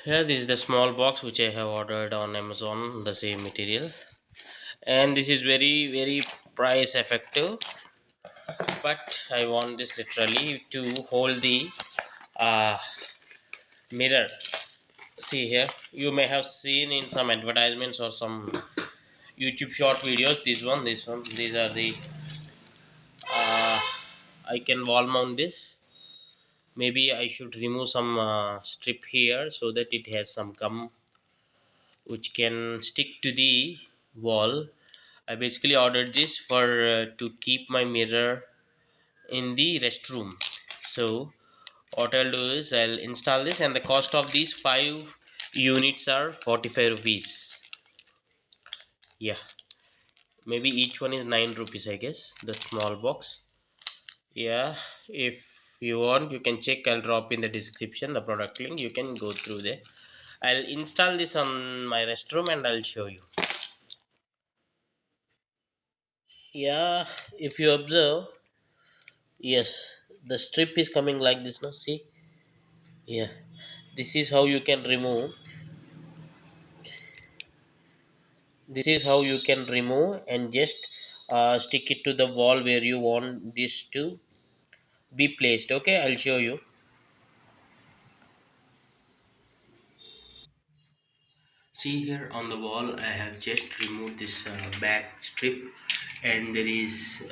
Here, this is the small box which I have ordered on Amazon, the same material, and this is very price effective. But I want this literally to hold the uh, mirror. See here, you may have seen in some advertisements or some YouTube short videos. This one, these are the. Uh, I can wall mount this. Maybe I should remove some strip here so that it has some gum which can stick to the wall. I basically ordered this for to keep my mirror in the restroom. So what I'll do is I'll install this, and the cost of these 5 units are 45 rupees. Yeah, maybe each one is 9 rupees, I guess, the small box. Yeah, if you want, you can check. I'll drop in the description the product link. You can go through there. I'll install this on my restroom and I'll show you. Yeah, if you observe, yes, the strip is coming like this now. See, yeah, this is how you can remove. This is how you can remove and just stick it to the wall where you want this to be placed. Okay, I'll show you. See here on the wall, I have just removed this back strip, and there is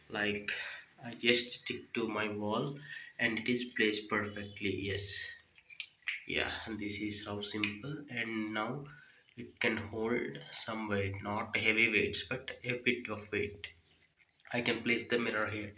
like I just stick to my wall, and it is placed perfectly. Yes, yeah, and this is how simple. And now it can hold some weight, not heavy weights, but a bit of weight. I can place the mirror here.